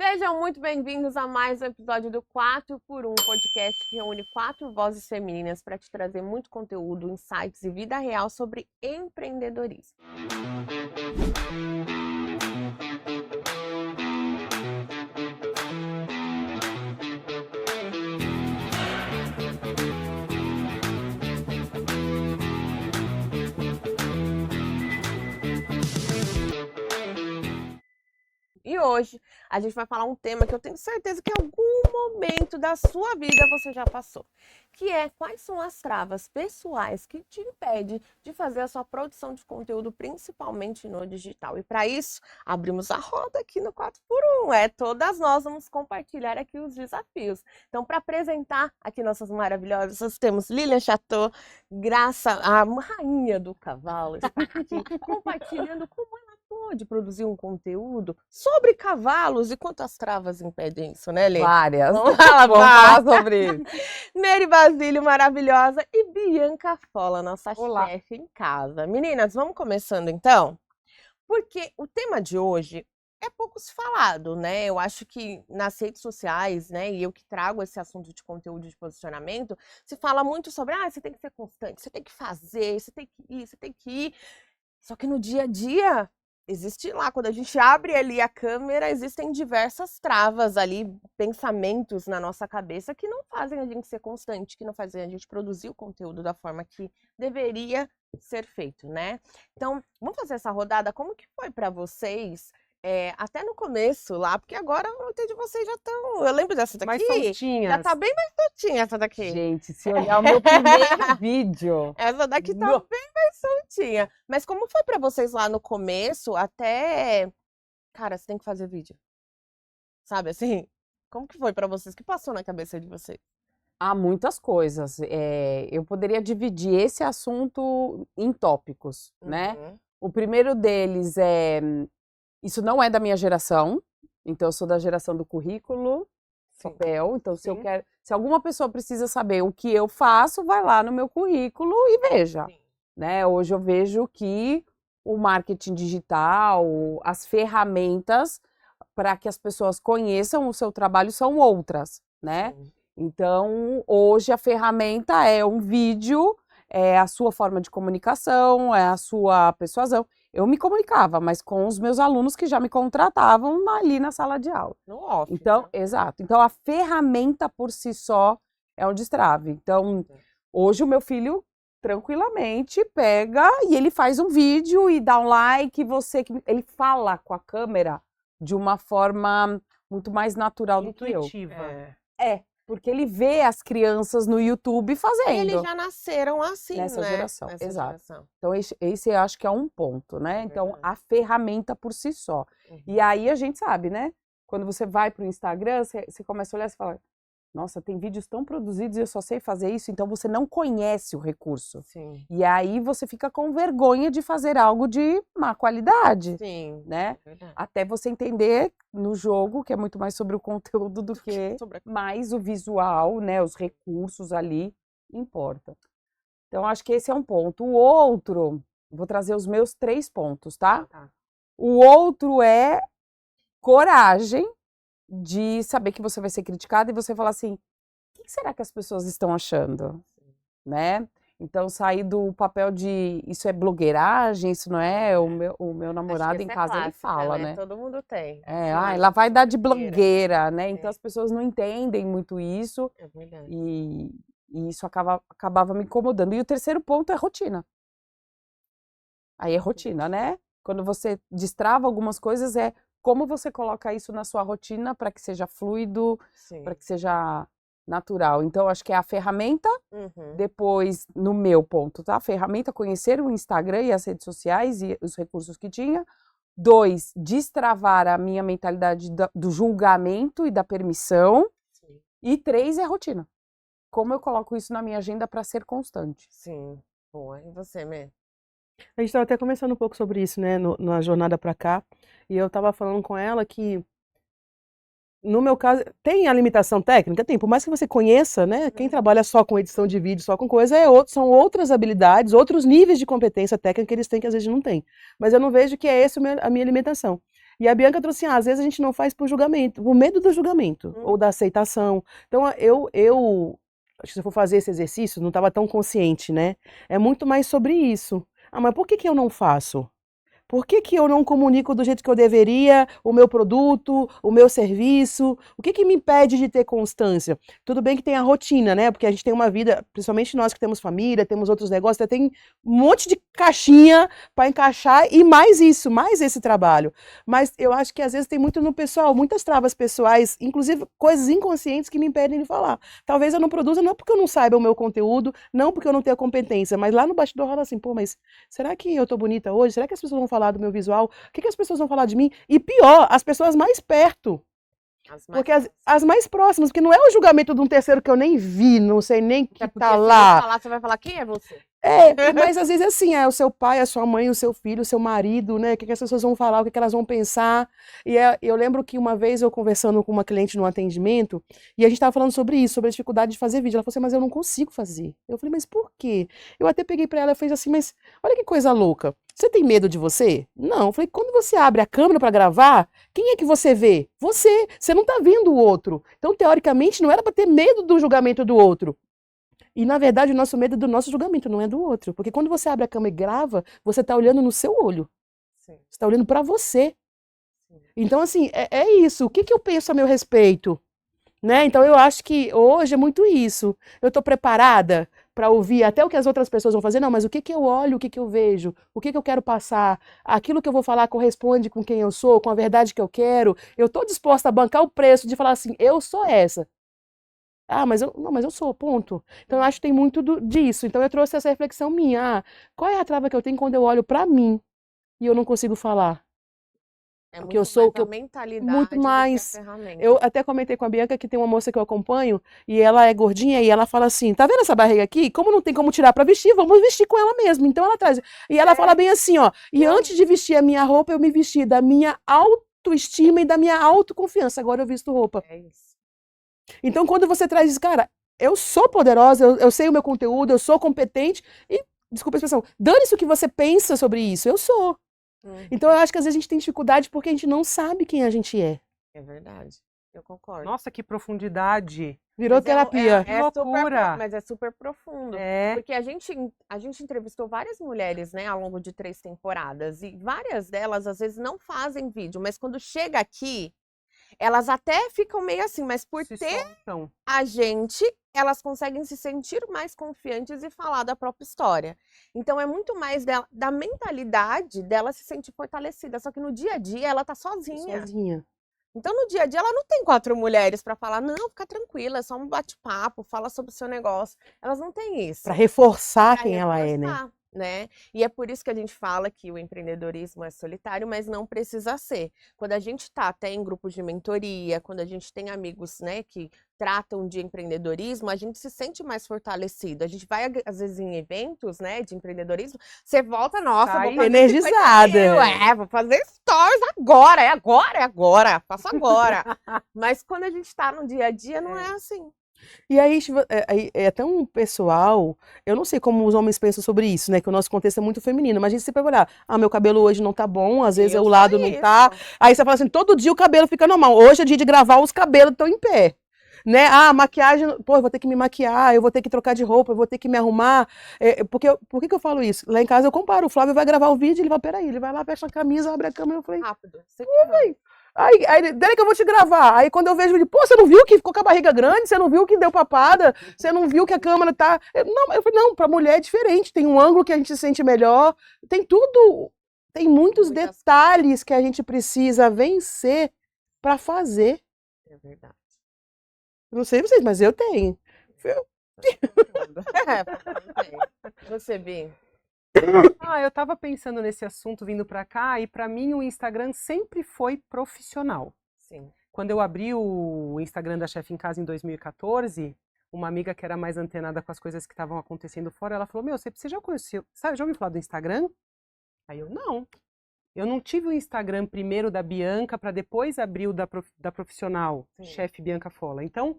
Sejam muito bem-vindos a mais um episódio do 4x1, podcast que reúne 4 vozes femininas para te trazer muito conteúdo, insights e vida real sobre empreendedorismo. E hoje a gente vai falar um tema que eu tenho certeza que em algum momento da sua vida você já passou, que é quais são as travas pessoais que te impedem de fazer a sua produção de conteúdo, principalmente no digital. E para isso, abrimos a roda aqui no 4x1. Todas nós vamos compartilhar aqui os desafios. Então, para apresentar aqui nossas maravilhosas, nós temos Lilian Chateau, Graça, a rainha do cavalo, está aqui compartilhando como ela pode produzir um conteúdo sobre cavalos e quantas travas impedem isso, né, Lê? Várias. Vamos falar sobre isso. Mary Basílio, maravilhosa, e Bianca Fola, nossa Olá. chefe em casa. Meninas, vamos começando então? Porque o tema de hoje é pouco se falado, né? Eu acho que nas redes sociais, né, e eu que trago esse assunto de conteúdo de posicionamento, se fala muito sobre, você tem que ser constante, você tem que fazer, você tem que ir, você tem que ir. Só que no dia a dia, existe lá, quando a gente abre ali a câmera, existem diversas travas ali, pensamentos na nossa cabeça que não fazem a gente ser constante, que não fazem a gente produzir o conteúdo da forma que deveria ser feito, né? Então, vamos fazer essa rodada. Como que foi para vocês? Até no começo lá, porque agora eu entendi, vocês já estão. Eu lembro dessa daqui. Mais soltinhas. Já tá bem mais soltinha essa daqui. Gente, se olhar o meu primeiro vídeo. Essa daqui tá bem mais soltinha. Mas como foi pra vocês lá no começo, até... Cara, você tem que fazer vídeo. Sabe assim? Como que foi pra vocês? O que passou na cabeça de vocês? Há muitas coisas. Eu poderia dividir esse assunto em tópicos, né? Uhum. O primeiro deles é... Isso não é da minha geração. Então, eu sou da geração do currículo, Sim. papel. Então, se Sim. eu quero... Se alguma pessoa precisa saber o que eu faço, vai lá no meu currículo e veja. Sim. Né? Hoje eu vejo que o marketing digital, as ferramentas para que as pessoas conheçam o seu trabalho são outras, né? Sim. Então, hoje a ferramenta é um vídeo, é a sua forma de comunicação, é a sua persuasão. Eu me comunicava, mas com os meus alunos que já me contratavam ali na sala de aula. No off. Então, né? exato. Então, a ferramenta por si só é um destrave. Então, hoje o meu filho tranquilamente pega e ele faz um vídeo e dá um like, ele fala com a câmera de uma forma muito mais natural do que eu. Intuitiva. Porque ele vê as crianças no YouTube fazendo. Eles já nasceram assim, Nessa né? geração, Nessa exato. geração. Então, esse eu acho que é um ponto, né? Então, verdade. a ferramenta por si só. Uhum. E aí a gente sabe, né? Quando você vai pro Instagram, você começa a olhar e fala, nossa, tem vídeos tão produzidos e eu só sei fazer isso, então você não conhece o recurso. Sim. E aí você fica com vergonha de fazer algo de má qualidade, Sim. né? É verdade. Até você entender no jogo, que é muito mais sobre o conteúdo do que mais o visual, né? Os recursos ali importa. Então, acho que esse é um ponto. O outro, vou trazer os meus 3 pontos, tá? Tá. O outro é coragem de saber que você vai ser criticado e você falar assim, o que será que as pessoas estão achando, né? Então, sair do papel de isso é blogueiragem, isso não é? O meu namorado em casa, ele fala, né? Todo mundo tem. Ela vai dar de blogueira, né? É. Então, as pessoas não entendem muito isso É verdade. e isso acabava me incomodando. E o terceiro ponto é rotina. Aí é rotina, né? Quando você destrava algumas coisas, é como você coloca isso na sua rotina para que seja fluido, Sim. para que seja natural. Então, acho que é a ferramenta, Uhum. depois, no meu ponto, tá? A ferramenta, conhecer o Instagram e as redes sociais e os recursos que tinha. 2, destravar a minha mentalidade do julgamento e da permissão. Sim. E 3, é rotina. Como eu coloco isso na minha agenda para ser constante. Sim. Boa. E você, Mê? A gente estava até conversando um pouco sobre isso, né, na jornada para cá, e eu estava falando com ela que, no meu caso, tem a limitação técnica? Tem, por mais que você conheça, né, quem trabalha só com edição de vídeo, só com coisa, são outras habilidades, outros níveis de competência técnica que eles têm que às vezes não têm. Mas eu não vejo que é essa a minha limitação. E a Bianca trouxe assim, às vezes a gente não faz por julgamento, por medo do julgamento, ou da aceitação. Então, acho que se eu for fazer esse exercício, não estava tão consciente, né? É muito mais sobre isso. Ah, mas por que que eu não faço? Por que que eu não comunico do jeito que eu deveria o meu produto, o meu serviço? O que que me impede de ter constância? Tudo bem que tem a rotina, né? Porque a gente tem uma vida, principalmente nós que temos família, temos outros negócios, tem um monte de caixinha para encaixar e mais isso, mais esse trabalho. Mas eu acho que às vezes tem muito no pessoal, muitas travas pessoais, inclusive coisas inconscientes que me impedem de falar. Talvez eu não produza não porque eu não saiba o meu conteúdo, não porque eu não tenho competência, mas lá no bastidor rola assim, pô, mas será que eu tô bonita hoje? Será que as pessoas vão falar do meu visual? O que que as pessoas vão falar de mim? E pior, as pessoas mais perto. As mais Porque próximas. as mais próximas, porque não é o julgamento de um terceiro que eu nem vi, não sei nem que Até porque tá se eu lá. falar, você vai falar, quem é você? Mas às vezes é assim, é o seu pai, a sua mãe, o seu filho, o seu marido, né? O que que as pessoas vão falar, o que que elas vão pensar. Eu lembro que uma vez eu conversando com uma cliente no atendimento, e a gente estava falando sobre isso, sobre a dificuldade de fazer vídeo. Ela falou assim, mas eu não consigo fazer. Eu falei, mas por quê? Eu até peguei pra ela e fiz assim, mas olha que coisa louca. Você tem medo de você? Não. Eu falei, quando você abre a câmera pra gravar, quem é que você vê? Você. Você não tá vendo o outro. Então, teoricamente, não era pra ter medo do julgamento do outro. E, na verdade, o nosso medo é do nosso julgamento, não é do outro. Porque quando você abre a câmera e grava, você está olhando no seu olho. Sim, Você está olhando para você. sim. Então, assim, é isso. O que que eu penso a meu respeito? Né? Então, eu acho que hoje é muito isso. Eu estou preparada para ouvir até o que as outras pessoas vão fazer? Não, mas o que que eu olho, o que que eu vejo? O que que eu quero passar? Aquilo que eu vou falar corresponde com quem eu sou, com a verdade que eu quero? Eu estou disposta a bancar o preço de falar assim, eu sou essa. Ah, mas eu sou, ponto. Então eu acho que tem muito disso. Então eu trouxe essa reflexão minha. Ah, qual é a trava que eu tenho quando eu olho pra mim e eu não consigo falar? É Porque eu muito sou mais o que a eu muito mentalidade do que a mais. ferramenta. Eu até comentei com a Bianca que tem uma moça que eu acompanho e ela é gordinha e ela fala assim: tá vendo essa barriga aqui? Como não tem como tirar pra vestir, vamos vestir com ela mesmo. Então ela traz. E ela fala bem assim: ó. E antes de vestir a minha roupa, eu me vesti da minha autoestima e da minha autoconfiança. Agora eu visto roupa. É isso. Então, quando você traz isso, cara, eu sou poderosa, eu sei o meu conteúdo, eu sou competente e, desculpa a expressão, dane-se o que você pensa sobre isso, eu sou. Então, eu acho que às vezes a gente tem dificuldade porque a gente não sabe quem a gente é. É verdade. Eu concordo. Nossa, que profundidade. Virou Mas terapia. Que loucura. mas é super profundo. É. Porque a gente entrevistou várias mulheres, né, ao longo de 3 temporadas. E várias delas, às vezes, não fazem vídeo. Mas quando chega aqui, elas até ficam meio assim. Mas por Se ter soltam. a gente, elas conseguem se sentir mais confiantes e falar da própria história. Então é muito mais da mentalidade dela se sentir fortalecida. Só que no dia a dia ela tá sozinha. Sozinha. Então no dia a dia ela não tem 4 mulheres pra falar, não, fica tranquila, é só um bate-papo, fala sobre o seu negócio. Elas não têm isso. Pra reforçar Pra quem ela é, né? reforçar, né? E é por isso que a gente fala que o empreendedorismo é solitário, mas não precisa ser. Quando a gente tá até em grupos de mentoria, quando a gente tem amigos, né, que tratam de empreendedorismo, a gente se sente mais fortalecido. A gente vai, às vezes, em eventos, né, de empreendedorismo, você volta, nossa, Sai vou fazer energizada. 50 mil, vou fazer stories agora, é agora, faço agora. Mas quando a gente tá no dia a dia, não é assim. E aí é tão pessoal, eu não sei como os homens pensam sobre isso, né? Que o nosso contexto é muito feminino, mas a gente sempre vai olhar, ah, meu cabelo hoje não tá bom, às vezes Eu o sou lado não tá. isso. Aí você fala assim, todo dia o cabelo fica normal. Hoje é dia de gravar, os cabelos estão em pé. Né? Ah, maquiagem, pô, eu vou ter que me maquiar, eu vou ter que trocar de roupa, eu vou ter que me arrumar. Por que que eu falo isso? Lá em casa eu comparo, o Flávio vai gravar o vídeo, ele vai, peraí, ele vai lá, fecha a camisa, abre a câmera, eu falei, Rápido. aí dele que eu vou te gravar. Aí quando eu vejo ele, pô, você não viu que ficou com a barriga grande? Você não viu que deu papada? Você não viu que a câmera tá. Eu falei, não, pra mulher é diferente. Tem um ângulo que a gente se sente melhor. Tem tudo. Tem muitos Muitas detalhes que a gente precisa vencer pra fazer. É verdade. Não sei vocês, mas eu tenho. Você, Bi? Ah, eu tava pensando nesse assunto vindo pra cá e pra mim o Instagram sempre foi profissional. Sim. Quando eu abri o Instagram da Chefe em Casa em 2014, uma amiga que era mais antenada com as coisas que estavam acontecendo fora, ela falou, você já conheceu, sabe, já ouviu falar do Instagram? Aí eu, não. Eu não tive o Instagram primeiro da Bianca para depois abrir o da profissional, Chefe Bianca Fola. Então,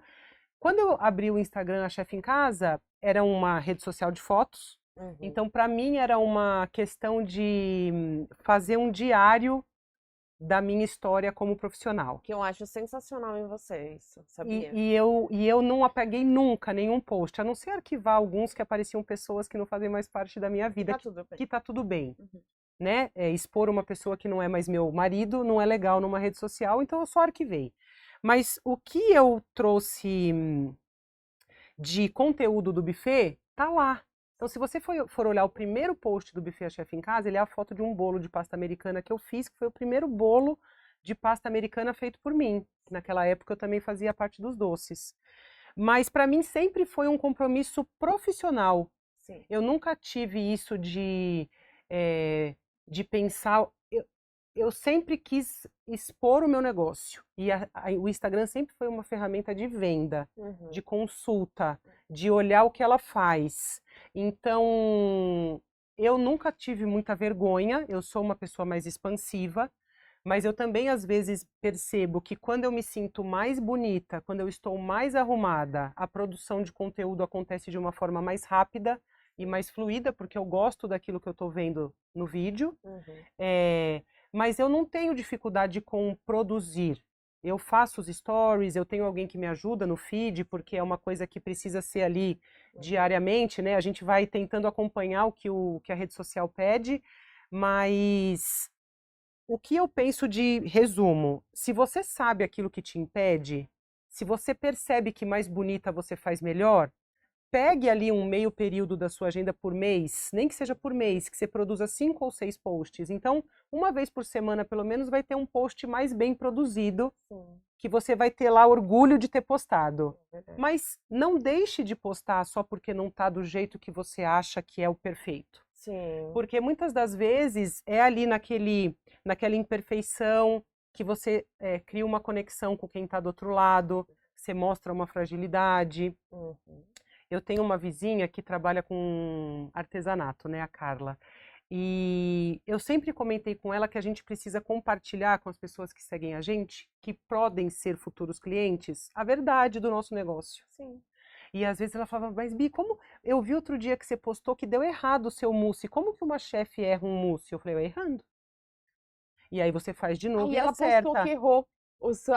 quando eu abri o Instagram A Chefe em Casa, era uma rede social de fotos. Então, para mim, era uma questão de fazer um diário da minha história como profissional. Que eu acho sensacional em você isso, sabia? E eu não apaguei nunca nenhum post, a não ser arquivar alguns que apareciam pessoas que não fazem mais parte da minha vida, Tá tudo bem. que tá tudo bem. Uhum. Né? Expor uma pessoa que não é mais meu marido não é legal numa rede social, então eu só arquivei. Mas o que eu trouxe de conteúdo do buffet, tá lá. Então, se você for olhar o primeiro post do Buffet A Chefe em Casa, ele é a foto de um bolo de pasta americana que eu fiz, que foi o primeiro bolo de pasta americana feito por mim. Naquela época eu também fazia parte dos doces. Mas para mim sempre foi um compromisso profissional. Sim. Eu nunca tive isso de pensar. Eu sempre quis expor o meu negócio. E o Instagram sempre foi uma ferramenta de venda, Uhum. de consulta, de olhar o que ela faz. Então, eu nunca tive muita vergonha, eu sou uma pessoa mais expansiva, mas eu também às vezes percebo que quando eu me sinto mais bonita, quando eu estou mais arrumada, a produção de conteúdo acontece de uma forma mais rápida e mais fluida, porque eu gosto daquilo que eu estou vendo no vídeo. Uhum. Mas eu não tenho dificuldade com produzir. Eu faço os stories, eu tenho alguém que me ajuda no feed, porque é uma coisa que precisa ser ali diariamente, né? A gente vai tentando acompanhar o que a rede social pede, mas o que eu penso de resumo, se você sabe aquilo que te impede, se você percebe que mais bonita você faz melhor, pegue ali um meio período da sua agenda por mês, nem que seja por mês, que você produza 5 ou 6 posts. Então, uma vez por semana, pelo menos, vai ter um post mais bem produzido, Sim. que você vai ter lá orgulho de ter postado. É verdade. Mas não deixe de postar só porque não está do jeito que você acha que é o perfeito. Sim. Porque muitas das vezes é ali naquela imperfeição que você cria uma conexão com quem está do outro lado, você mostra uma fragilidade. Uhum. Eu tenho uma vizinha que trabalha com artesanato, né, a Carla. E eu sempre comentei com ela que a gente precisa compartilhar com as pessoas que seguem a gente, que podem ser futuros clientes, a verdade do nosso negócio. Sim. E às vezes ela falava, mas Bi, como eu vi outro dia que você postou que deu errado o seu mousse, como que uma chefe erra um mousse? Eu falei, eu errando. E aí você faz de novo Aí e ela postou acerta. que errou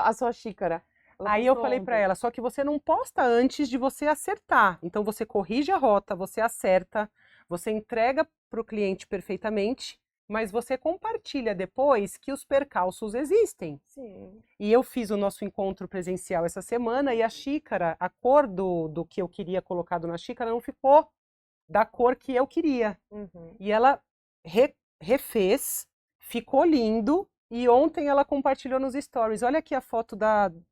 a sua xícara. Ela Aí eu postou falei pra ontem. ela, só que você não posta antes de você acertar. Então você corrige a rota, você acerta, você entrega para o cliente perfeitamente, mas você compartilha depois que os percalços existem. Sim. E eu fiz o nosso encontro presencial essa semana e a xícara, a cor do que eu queria colocado na xícara não ficou da cor que eu queria. Uhum. E ela refez, ficou lindo. E ontem ela compartilhou nos stories. Olha aqui a foto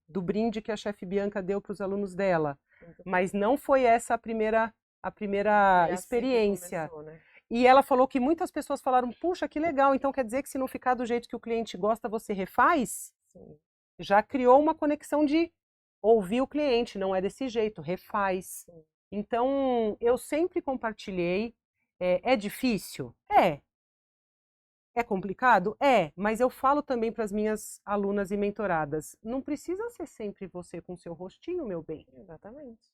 do brinde que a chefe Bianca deu para os alunos dela. Mas não foi essa a primeira É assim que experiência. começou, né? E ela falou que muitas pessoas falaram, puxa, que legal, então quer dizer que se não ficar do jeito que o cliente gosta, você refaz? Sim. Já criou uma conexão de ouvir o cliente, não é desse jeito, refaz. Sim. Então, eu sempre compartilhei. É difícil? É. É complicado? É, mas eu falo também para as minhas alunas e mentoradas, não precisa ser sempre você com seu rostinho, meu bem. Exatamente.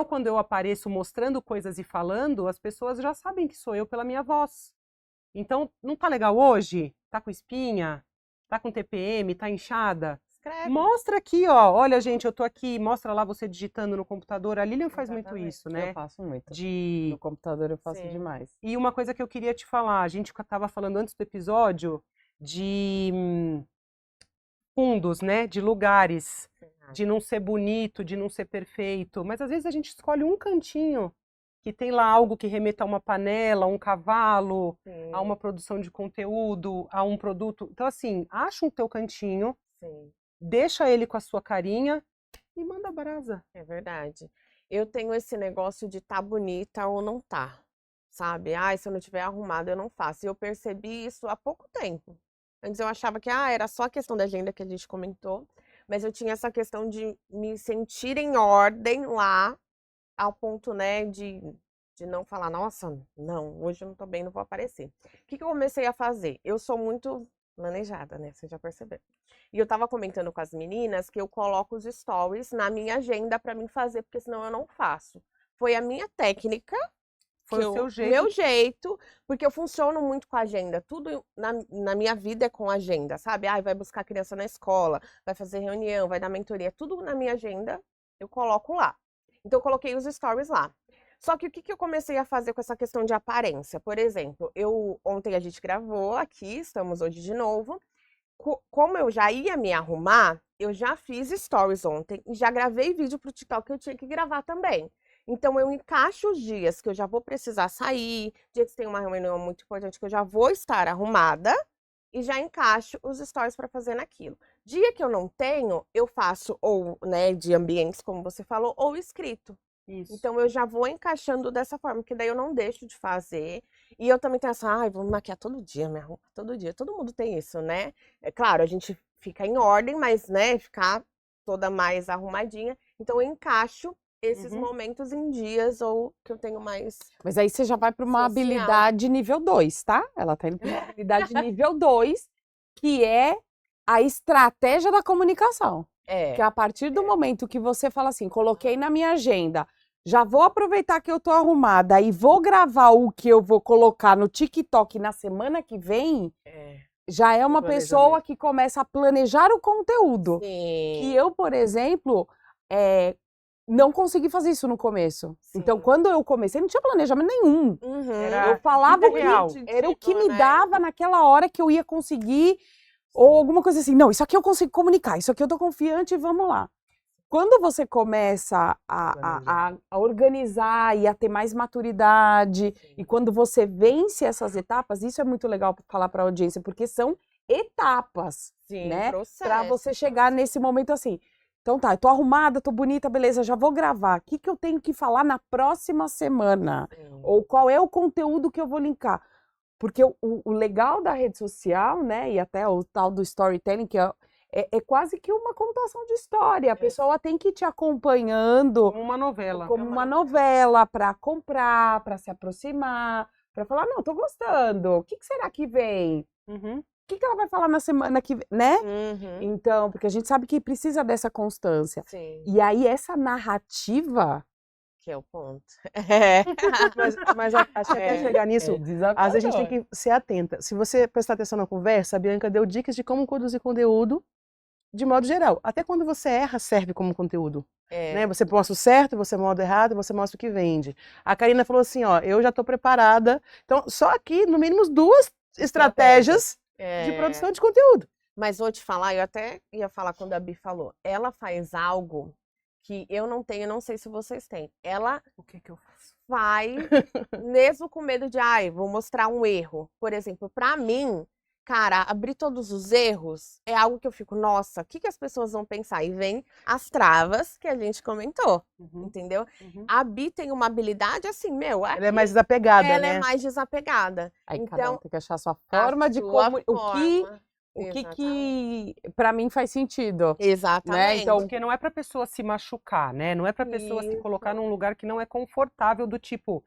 Quando eu apareço mostrando coisas e falando, as pessoas já sabem que sou eu pela minha voz. Então, não tá legal hoje? Tá com espinha? Tá com TPM? Tá inchada? Escreve. Mostra aqui, ó. Olha, gente, eu tô aqui. Mostra lá você digitando no computador. A Lilian faz muito Exatamente. isso, né? Eu faço muito. De No computador eu faço Sim. demais. E uma coisa que eu queria te falar, a gente estava falando antes do episódio de fundos, né? De lugares, de não ser bonito, de não ser perfeito. Mas às vezes a gente escolhe um cantinho que tem lá algo que remeta a uma panela, a um cavalo, Sim. a uma produção de conteúdo, a um produto. Então, assim, acha um teu cantinho, Sim. deixa ele com a sua carinha e manda brasa. É verdade. Eu tenho esse negócio de tá bonita ou não tá, sabe? Ai, se eu não tiver arrumada, eu não faço. E eu percebi isso há pouco tempo. Antes eu achava que era só a questão da agenda que a gente comentou, mas eu tinha essa questão de me sentir em ordem lá, ao ponto, né, de não falar, nossa, não, hoje eu não tô bem, não vou aparecer. O que eu comecei a fazer? Eu sou muito manejada, né? Você já percebeu. E eu tava comentando com as meninas que eu coloco os stories na minha agenda pra mim fazer, porque senão eu não faço. Foi a minha técnica Foi o seu jeito. Meu jeito, porque eu funciono muito com agenda. Tudo na minha vida é com agenda, sabe? Ai, vai buscar criança na escola, vai fazer reunião, vai dar mentoria. Tudo na minha agenda eu coloco lá. Então, eu coloquei os stories lá. Só que o que eu comecei a fazer com essa questão de aparência? Por exemplo, ontem a gente gravou aqui, estamos hoje de novo. Como eu já ia me arrumar, eu já fiz stories ontem e já gravei vídeo pro TikTok que eu tinha que gravar também. Então, eu encaixo os dias que eu já vou precisar sair, dia que tem uma reunião muito importante que eu já vou estar arrumada e já encaixo os stories para fazer naquilo. Dia que eu não tenho, eu faço ou, né, de ambientes, como você falou, ou escrito. Isso. Então, eu já vou encaixando dessa forma, porque daí eu não deixo de fazer. E eu também tenho essa, ai, vou me maquiar todo dia, me arrumar todo dia. Todo mundo tem isso, né? É claro, a gente fica em ordem, mas, né, ficar toda mais arrumadinha. Então, eu encaixo esses momentos em dias ou que eu tenho mais Mas aí você já vai para uma social. habilidade nível 2, tá? Ela tá indo para uma habilidade nível 2, que é a estratégia da comunicação. É, Que a partir do momento que você fala assim, coloquei na minha agenda, já vou aproveitar que eu tô arrumada e vou gravar o que eu vou colocar no TikTok na semana que vem, já é uma pessoa Planejamento. que começa a planejar o conteúdo. sim. Que eu, por exemplo, não consegui fazer isso no começo. Sim. Então, quando eu comecei, não tinha planejamento nenhum. Uhum. Era Eu falava o vida real. que era o que Tipo, me né? dava naquela hora que eu ia conseguir, ou alguma coisa assim. Não, isso aqui eu consigo comunicar, isso aqui eu tô confiante e vamos lá. Quando você começa a organizar e a ter mais maturidade, e quando você vence essas etapas, isso é muito legal para falar para a audiência, porque são etapas, Sim, né? processo. Para você chegar nesse momento assim. Então tá, eu tô arrumada, tô bonita, beleza, já vou gravar. O que eu tenho que falar na próxima semana? Sim. Ou qual é o conteúdo que eu vou linkar? Porque o legal da rede social, né, e até o tal do storytelling, que é quase que uma contação de história. A pessoa tem que ir te acompanhando Como uma novela. como uma novela para comprar, para se aproximar, para falar, não, tô gostando. O que será que vem? Uhum. O que ela vai falar na semana que vem, né? Uhum. Então, porque a gente sabe que precisa dessa constância. Sim, E aí, essa narrativa que é o ponto. É. Mas acho que até chegar nisso, às vezes a gente tem que ser atenta. Se você prestar atenção na conversa, a Bianca deu dicas de como produzir conteúdo de modo geral. Até quando você erra, serve como conteúdo. É. Né? Você mostra o certo, você mostra o errado, você mostra o que vende. A Karina falou assim, ó, eu já estou preparada. Então, só aqui, no mínimo, 2 estratégias de É. produção de conteúdo. Mas vou te falar, eu até ia falar quando a Bi falou. Ela faz algo que eu não tenho, não sei se vocês têm. Ela O que eu faço? faz, mesmo com medo de, ai, vou mostrar um erro. Por exemplo, pra mim, cara, abrir todos os erros é algo que eu fico, nossa, o que as pessoas vão pensar? E vem as travas que a gente comentou, Uhum. entendeu? Uhum. A Bi tem uma habilidade assim, meu, Ela é mais desapegada, ela né? é mais desapegada. Aí cada um Então, tem que achar a sua a forma de sua como forma. o que Exatamente. para mim faz sentido. Exatamente. Então, Porque não é pra pessoa se machucar, né? Não é pra pessoa se Isso. colocar num lugar que não é confortável, do tipo,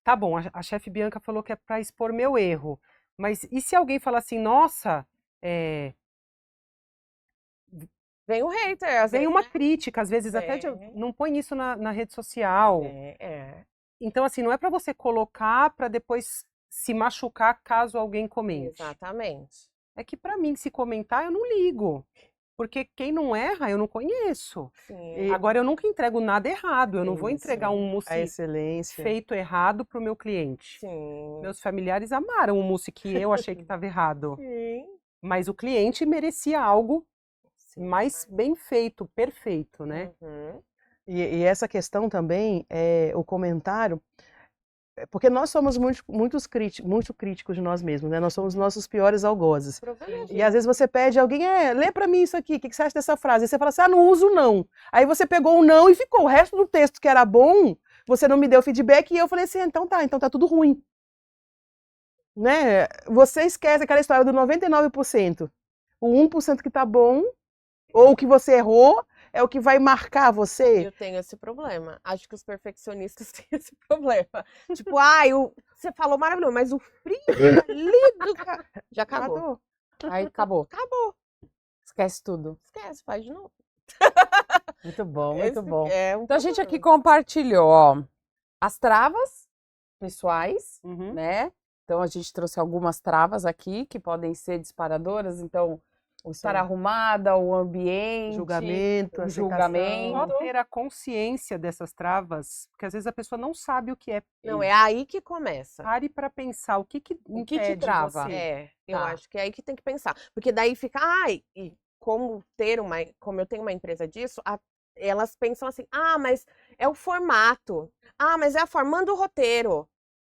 tá bom, a chefe Bianca falou que é pra expor meu erro. Mas e se alguém falar assim, nossa, Vem o hater, às vem vezes, uma né? crítica, às vezes até Vem. não põe isso na rede social. É. Então, assim, não é pra você colocar pra depois se machucar caso alguém comente. Exatamente. É que pra mim, se comentar, eu não ligo. Porque quem não erra, eu não conheço. Sim. Agora, eu nunca entrego nada errado. Eu não vou Isso. entregar um A mousse excelência. feito errado pro meu cliente. Sim. Meus familiares amaram o mousse que eu achei que estava errado. Sim. Mas o cliente merecia algo Sim. mais bem feito, perfeito, né? Uhum. E essa questão também, o comentário, porque nós somos muito críticos de nós mesmos, né? Nós somos nossos piores algozes. O problema é E às vezes você pede a alguém, lê pra mim isso aqui, o que você acha dessa frase? Aí você fala assim, não uso não. Aí você pegou o não e ficou. O resto do texto que era bom, você não me deu feedback e eu falei assim, então tá tudo ruim. Né? Você esquece aquela história do 99%. O 1% que tá bom, ou que você errou, é o que vai marcar você. eu tenho esse problema. Acho que os perfeccionistas têm esse problema. Tipo, você falou maravilhoso, mas o frio ali do já acabou. aí acabou. Acabou. Esquece tudo. Esquece, faz de novo. Muito bom, muito Esse bom. é um Então a gente aqui problema. compartilhou, ó, as travas pessoais, Uhum. né? Então a gente trouxe algumas travas aqui que podem ser disparadoras. Então, o estar arrumada, o ambiente, Julgamento, o aceitação. julgamento. Só ter a consciência dessas travas, porque às vezes a pessoa não sabe o que é. Não, é aí que começa. Pare para pensar o que que te impede trava? você. É, eu Tá. acho que é aí que tem que pensar. Porque daí fica, ai, e como eu tenho uma empresa disso, elas pensam assim, ah, mas é o formato. Ah, mas é a forma, manda o roteiro.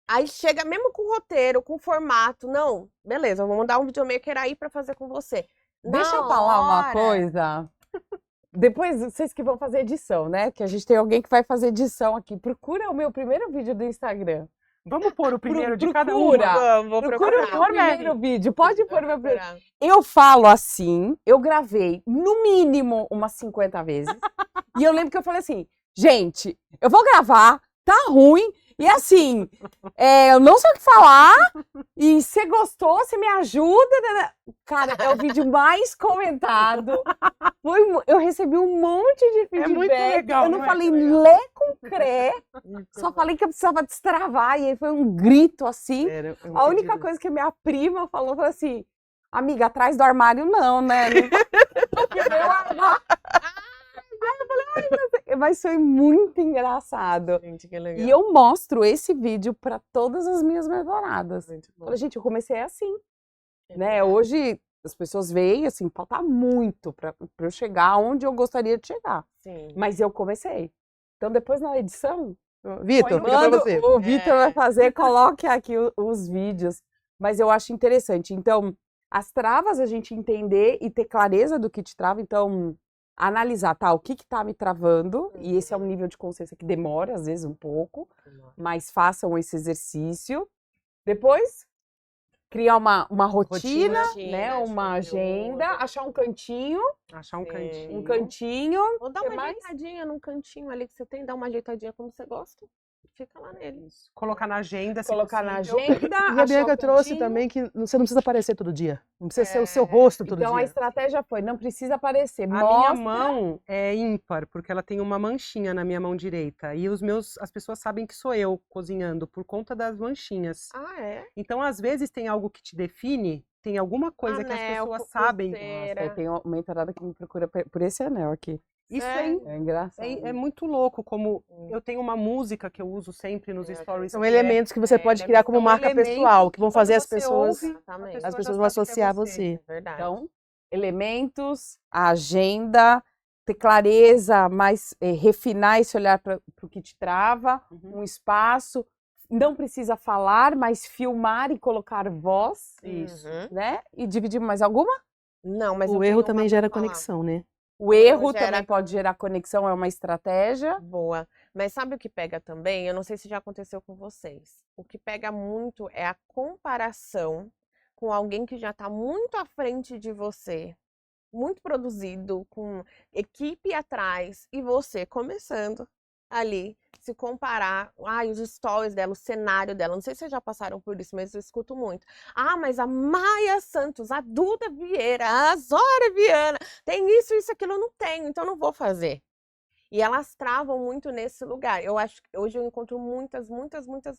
Aí chega mesmo com o roteiro, com o formato. Não, beleza, eu vou mandar um videomaker aí pra fazer com você. Deixa eu Na falar uma hora- coisa. Depois, vocês que vão fazer edição, né? Que a gente tem alguém que vai fazer edição aqui. Procura o meu primeiro vídeo do Instagram. Vamos pôr o primeiro de cada procura. uma? Vou Procura o procurar. meu primeiro vídeo. Pode pôr o meu primeiro. Procurar. Eu falo assim, eu gravei no mínimo umas 50 vezes. E eu lembro que eu falei assim, gente, eu vou gravar, tá ruim. E assim, eu não sei o que falar. E se gostou, você me ajuda. Né? Cara, é o vídeo mais comentado. Eu recebi um monte de feedback. muito legal, Eu não não é? falei lé com cré. Só falei que eu precisava destravar. E aí foi um grito assim. A única coisa que a minha prima falou assim, amiga, atrás do armário não, né? Mas foi muito engraçado. Gente, que legal. E eu mostro esse vídeo para todas as minhas mentoradas. Muito bom. Falei, gente, eu comecei assim, É né? verdade. Hoje as pessoas veem assim, falta muito para eu chegar onde eu gostaria de chegar. Sim. Mas eu comecei. Então depois na edição, Vitor, fica pra quando você. o Vitor vai É. fazer, coloque aqui os vídeos. Mas eu acho interessante. Então, as travas a gente entender e ter clareza do que te trava. Então, analisar, tá, o que tá me travando. E esse é um nível de consciência que demora, às vezes, um pouco. Mas façam esse exercício. Depois, criar uma rotina, Rotina, né? show Uma de agenda. bola. Achar um cantinho. Achar um Sim. cantinho. Um cantinho. Ou dá que uma mais? ajeitadinha num cantinho ali que você tem, dá uma ajeitadinha como você gosta. Fica lá nele. Isso. Colocar na agenda, se Colocar na possível. agenda. E a achar Bianca o trouxe cantinho. também que você não precisa aparecer todo dia. Não precisa ser o seu É. rosto todo Então a dia. estratégia foi, não precisa aparecer. A minha Mostra. mão é ímpar, porque ela tem uma manchinha na minha mão direita. E as pessoas sabem que sou eu cozinhando por conta das manchinhas. Ah, é? Então, às vezes, tem algo que te define, tem alguma coisa que as Anel, pessoas sabem. pulseira. Nossa, eu tenho uma mentorada que me procura por esse anel aqui. Isso Sério? É engraçado. é muito louco, como eu tenho uma música que eu uso sempre nos Eu stories. São que elementos que você é, pode deve criar ser como um marca elemento pessoal, que vão que fazer quando as você pessoas, ouve, Exatamente. as já pessoas vão sabe que é associar você. você. Verdade. Então, elementos, a agenda, ter clareza, mas refinar esse olhar para o que te trava, Uhum. um espaço. Não precisa falar, mas filmar e colocar voz, Isso. Uhum. né? E dividir mais alguma? Não, mas eu O tenho erro uma também pra gera falar. conexão, né? O erro gera- também pode gerar conexão, é uma estratégia. Boa. Mas sabe o que pega também? Eu não sei se já aconteceu com vocês. O que pega muito é a comparação com alguém que já está muito à frente de você, muito produzido, com equipe atrás, e você começando ali, se comparar, ai, os stories dela, o cenário dela, não sei se vocês já passaram por isso, mas eu escuto muito. Ah, mas a Maia Santos, a Duda Vieira, a Zora Viana, tem isso, aquilo, eu não tenho, então não vou fazer. E elas travam muito nesse lugar. Eu acho que hoje eu encontro muitas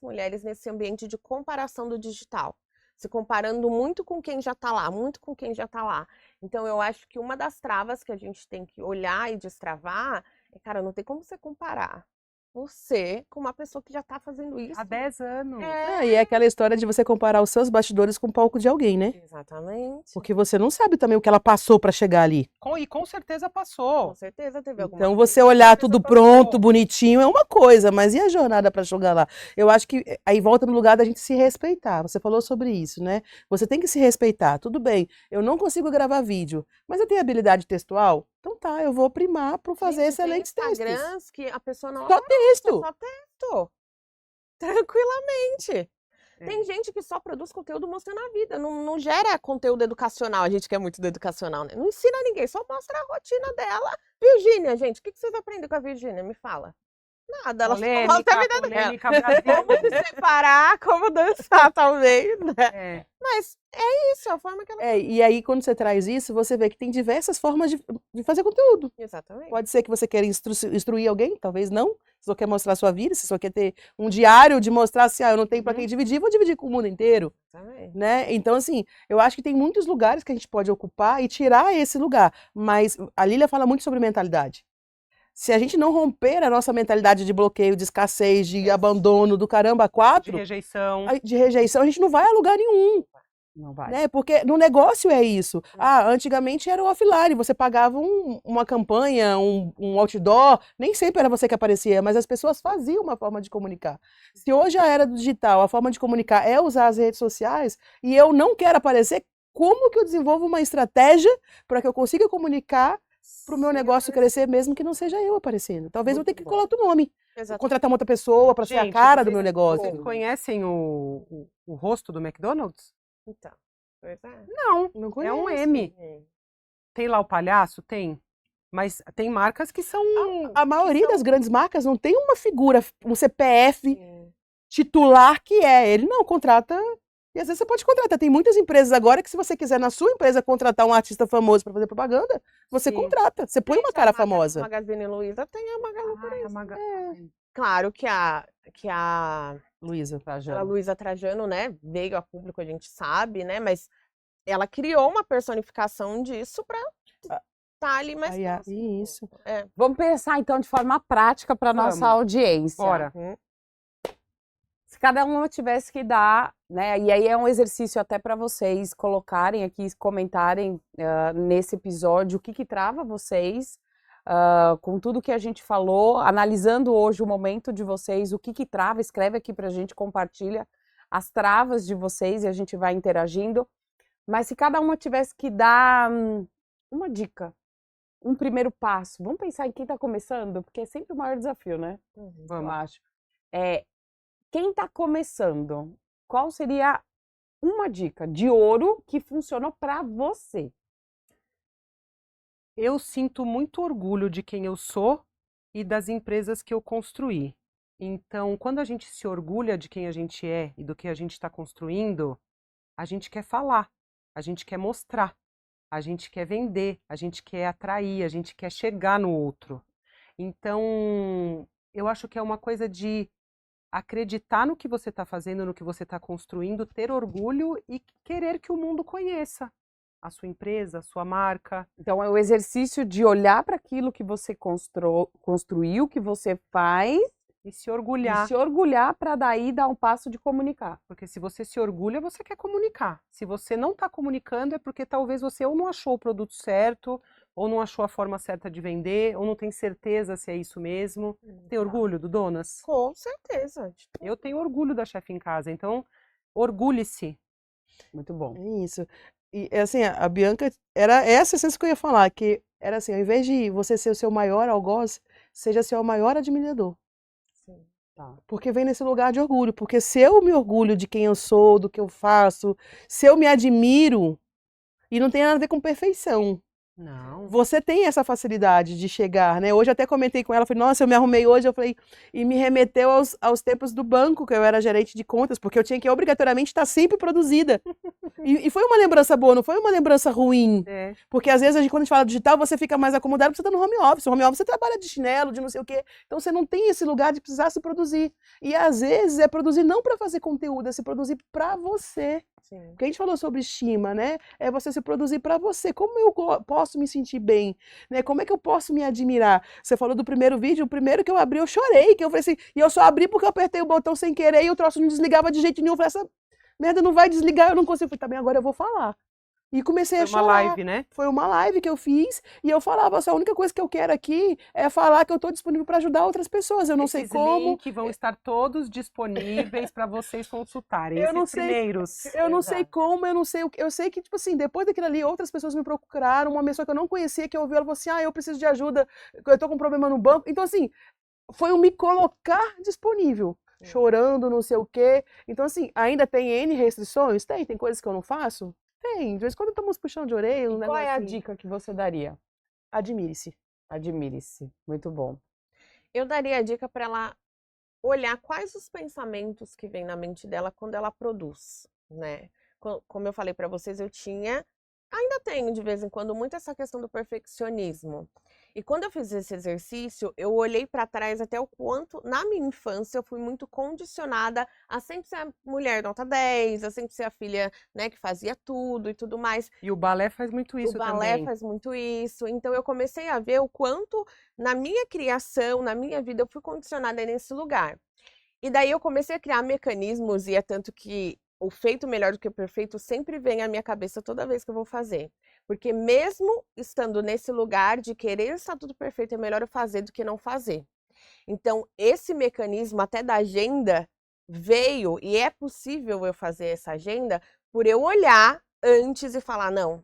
mulheres nesse ambiente de comparação do digital. Se comparando muito com quem já tá lá, muito com quem já tá lá. Então eu acho que uma das travas que a gente tem que olhar e destravar é, cara, não tem como você comparar você com uma pessoa que já tá fazendo isso. Há 10 anos. E é aquela história de você comparar os seus bastidores com o palco de alguém, né? Exatamente. Porque você não sabe também o que ela passou pra chegar ali. E com certeza Com passou. certeza teve alguma Então, coisa. você olhar certeza tudo passou. pronto, bonitinho, é uma coisa, mas e a jornada pra chegar lá? Eu acho que aí volta no lugar da gente se respeitar. Você falou sobre isso, né? Você tem que se respeitar. Tudo bem, eu não consigo gravar vídeo, mas eu tenho habilidade textual? Então tá, eu vou primar para fazer Gente, tem excelentes textos. Instagrams que a pessoa não Só texto. só texto. Tranquilamente. É. Tem gente que só produz conteúdo mostrando a vida, não gera conteúdo educacional. A gente quer muito do educacional, né? Não ensina ninguém, só mostra a rotina dela. Virgínia, gente, o que vocês aprendem com a Virgínia? Me fala. Nada, ela só mostra a vida dela. polêmica Brasil. Como se separar, como dançar, talvez, né? É. Mas é isso, é a forma que ela... E aí, quando você traz isso, você vê que tem diversas formas de fazer conteúdo. Exatamente. Pode ser que você queira instruir alguém, talvez não. Se você quer mostrar a sua vida, se você quer ter um diário de mostrar assim, eu não tenho para quem dividir, vou dividir com o mundo inteiro, né? Então, assim, eu acho que tem muitos lugares que a gente pode ocupar e tirar esse lugar. Mas a Lília fala muito sobre mentalidade. Se a gente não romper a nossa mentalidade de bloqueio, de escassez, de abandono, do caramba De 4, rejeição. de rejeição, a gente não vai a lugar nenhum. Não vai. Né? Porque no negócio é isso. Antigamente era o offline, você pagava uma campanha, um outdoor, nem sempre era você que aparecia, mas as pessoas faziam uma forma de comunicar. Se hoje a era do digital, a forma de comunicar é usar as redes sociais, e eu não quero aparecer, como que eu desenvolvo uma estratégia para que eu consiga comunicar para o meu negócio crescer, mesmo que não seja eu aparecendo? Talvez eu tenha que colar outro nome, contratar uma outra pessoa para ser a Gente, cara do vocês- meu negócio. Vocês conhecem o rosto do McDonald's? Então, pois é. Não, Não é um conheço. M. Tem lá o palhaço? Tem. Mas tem marcas que são... A maioria das grandes marcas não tem uma figura, um CPF Sim. titular que é. Ele não contrata. E às vezes você pode contratar. Tem muitas empresas agora que, se você quiser na sua empresa contratar um artista famoso para fazer propaganda, você Sim. contrata. Você põe uma Gente, cara a famosa. Magazine Luiza tem a Magalu por Ai, isso. É. Claro que a Luísa. a Luísa Trajano, né, veio a público, a gente sabe, né, mas ela criou uma personificação disso pra estar ali mais Aí, próximo. isso. É. Vamos pensar então de forma prática para nossa Vamos. audiência. Bora. Se cada uma tivesse que dar, né? E aí é um exercício até para vocês colocarem aqui, comentarem nesse episódio o que trava vocês com tudo que a gente falou, analisando hoje o momento de vocês, o que trava, escreve aqui pra gente, compartilha as travas de vocês e a gente vai interagindo. Mas se cada uma tivesse que dar uma dica, um primeiro passo, vamos pensar em quem está começando, porque é sempre o maior desafio, né? Eu Vamos. acho. Quem está começando, qual seria uma dica de ouro que funcionou para você? Eu sinto muito orgulho de quem eu sou e das empresas que eu construí. Então, quando a gente se orgulha de quem a gente é e do que a gente está construindo, a gente quer falar, a gente quer mostrar, a gente quer vender, a gente quer atrair, a gente quer chegar no outro. Então, eu acho que é uma coisa de acreditar no que você está fazendo, no que você está construindo, ter orgulho e querer que o mundo conheça a sua empresa, a sua marca. Então, é o exercício de olhar para aquilo que você construiu, que você faz, E se orgulhar. e se orgulhar para daí dar um passo de comunicar. Porque se você se orgulha, você quer comunicar. Se você não está comunicando, é porque talvez você ou não achou o produto certo, ou não achou a forma certa de vender, ou não tem certeza se é isso mesmo. Tem orgulho do Donas? Com certeza. Eu tenho orgulho da Chefe em Casa, então orgulhe-se. Muito bom. É isso. E assim, a Bianca, era essa a essência que eu ia falar, que era assim, ao invés de você ser o seu maior algoz, seja seu maior admirador. Sim. Tá. Porque vem nesse lugar de orgulho. Porque se eu me orgulho de quem eu sou, do que eu faço, se eu me admiro, e não tem nada a ver com perfeição. Não. Você tem essa facilidade de chegar, né? Hoje eu até comentei com ela, falei, nossa, eu me arrumei hoje, eu falei, e me remeteu aos tempos do banco, que eu era gerente de contas, porque eu tinha que obrigatoriamente estar sempre produzida. E foi uma lembrança boa, não foi uma lembrança ruim. É. Porque às vezes, quando a gente fala digital, você fica mais acomodado porque você está no home office. No home office você trabalha de chinelo, de não sei o quê. Então você não tem esse lugar de precisar se produzir. E às vezes é produzir não para fazer conteúdo, é se produzir para você. Sim. Porque a gente falou sobre estima, né? É você se produzir para você. Como eu posso me sentir bem? Né? Como é que eu posso me admirar? Você falou do primeiro vídeo, o primeiro que eu abri, eu chorei. Que eu falei assim, e eu só abri porque eu apertei o botão sem querer e o troço não desligava de jeito nenhum. Eu falei, essa merda não vai desligar, eu não consigo. Eu falei, tá bem, agora eu vou falar. E comecei Foi a chorar. uma live, né? Foi uma live que eu fiz e eu falava assim, a única coisa que eu quero aqui é falar que eu estou disponível para ajudar outras pessoas. Eu não sei Esses como. links vão estar todos disponíveis para vocês consultarem. Eu não Esses sei- primeiros. Eu não sei Exato. como, eu não sei o que. Eu sei que, tipo assim, depois daquilo ali, outras pessoas me procuraram. Uma pessoa que eu não conhecia, que ouviu, ela falou assim: eu preciso de ajuda, eu tô com um problema no banco. Então, assim, foi um me colocar disponível. Chorando, não sei o quê. Então, assim, ainda tem N restrições? Tem coisas que eu não faço? Tem. De vez em quando estamos puxando de orelha. E qual é a dica que você daria? Admire-se. Admire-se. Muito bom. Eu daria a dica para ela olhar quais os pensamentos que vêm na mente dela quando ela produz, né? Como eu falei para vocês, eu tinha, ainda tenho de vez em quando muito essa questão do perfeccionismo. E quando eu fiz esse exercício, eu olhei para trás até o quanto, na minha infância, eu fui muito condicionada a sempre ser a mulher nota 10, a sempre ser a filha, né, que fazia tudo e tudo mais. E o balé faz muito isso O balé também. faz muito isso. Então eu comecei a ver o quanto na minha criação, na minha vida, eu fui condicionada nesse lugar. E daí eu comecei a criar mecanismos, e é tanto que o feito melhor do que o perfeito sempre vem à minha cabeça toda vez que eu vou fazer. Porque mesmo estando nesse lugar de querer estar tudo perfeito, é melhor eu fazer do que não fazer. Então, esse mecanismo até da agenda veio, e é possível eu fazer essa agenda por eu olhar antes e falar, não,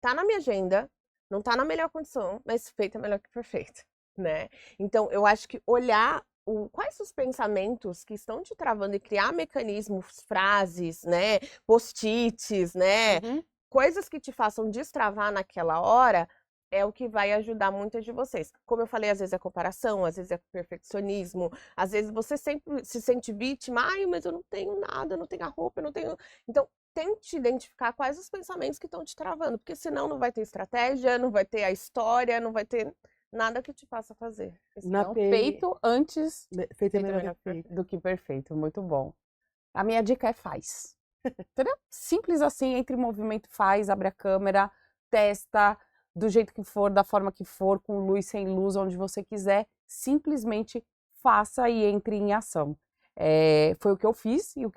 tá na minha agenda, não tá na melhor condição, mas feito é melhor que perfeito, né? Então, eu acho que olhar quais os pensamentos que estão te travando e criar mecanismos, frases, né, post-its, né, Uhum. coisas que te façam destravar naquela hora, é o que vai ajudar muitas de vocês. Como eu falei, às vezes é comparação, às vezes é perfeccionismo, às vezes você sempre se sente vítima, ai, mas eu não tenho nada, eu não tenho a roupa, eu não tenho... Então, tente identificar quais os pensamentos que estão te travando, porque senão não vai ter estratégia, não vai ter a história, não vai ter nada que te faça fazer. Na Então, PN feito antes feito é Feito melhor melhor que que feito. do que perfeito. Muito bom. A minha dica é faz. Entendeu? Simples assim, entre em movimento, faz, abre a câmera, testa, do jeito que for, da forma que for, com luz, sem luz, onde você quiser. Simplesmente faça e entre em ação. Foi o que eu fiz e o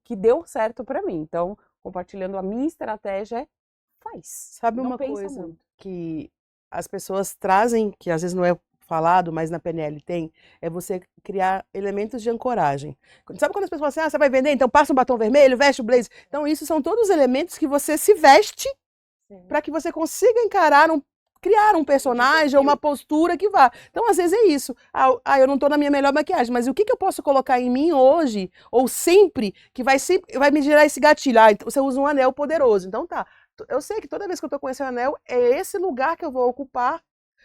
que deu certo para mim. Então, compartilhando a minha estratégia, faz. Sabe Não uma pensa coisa muito. que as pessoas trazem, que às vezes não é falado, mas na PNL tem, é você criar elementos de ancoragem. Sabe quando as pessoas falam assim, ah, você vai vender, então passa um batom vermelho, veste o blazer. Então isso são todos elementos que você se veste Sim. para que você consiga criar um personagem ou uma postura que vá. Então, às vezes é isso. Eu não estou na minha melhor maquiagem, mas o que eu posso colocar em mim hoje, ou sempre, que vai me gerar esse gatilho? Ah, então você usa um anel poderoso. Então tá. Eu sei que toda vez que eu estou com esse anel, é esse lugar que eu vou ocupar.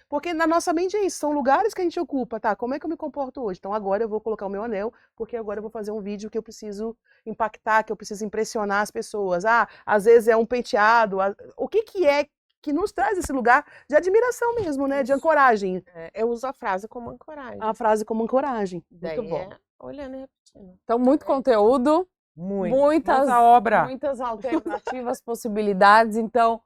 Porque na nossa mente é isso, são lugares que a gente ocupa, tá? Como é que eu me comporto hoje? Então agora eu vou colocar o meu anel, porque agora eu vou fazer um vídeo que eu preciso impactar, que eu preciso impressionar as pessoas. Ah, às vezes é um penteado. O que é que nos traz esse lugar de admiração mesmo, né? De Isso. ancoragem. Eu uso a frase como ancoragem. A frase como ancoragem. Daí muito bom. olhando e repetindo. Então, muito conteúdo, muitas Muita obra. muitas alternativas, possibilidades. Então,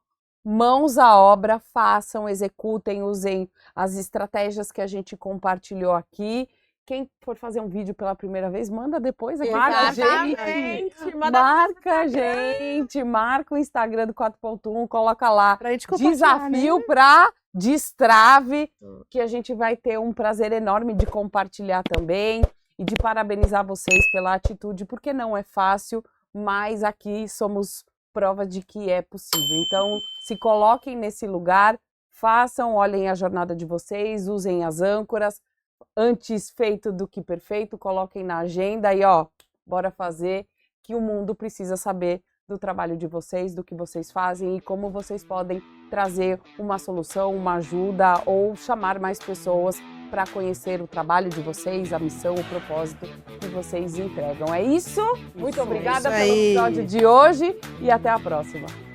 mãos à obra, façam, executem, usem as estratégias que a gente compartilhou aqui. Quem for fazer um vídeo pela primeira vez, manda depois aqui pra gente. Exatamente. Marca a gente, marca o Instagram do 4.1, coloca lá Pra gente compartilhar, desafio né? para destrave, que a gente vai ter um prazer enorme de compartilhar também e de parabenizar vocês pela atitude, porque não é fácil, mas aqui somos prova de que é possível. Então, se coloquem nesse lugar, façam, olhem a jornada de vocês, usem as âncoras, antes feito do que perfeito, coloquem na agenda e ó, bora fazer, que o mundo precisa saber do trabalho de vocês, do que vocês fazem e como vocês podem trazer uma solução, uma ajuda ou chamar mais pessoas para conhecer o trabalho de vocês, a missão, o propósito que vocês entregam. É isso? Muito obrigada isso pelo aí. episódio de hoje e até a próxima.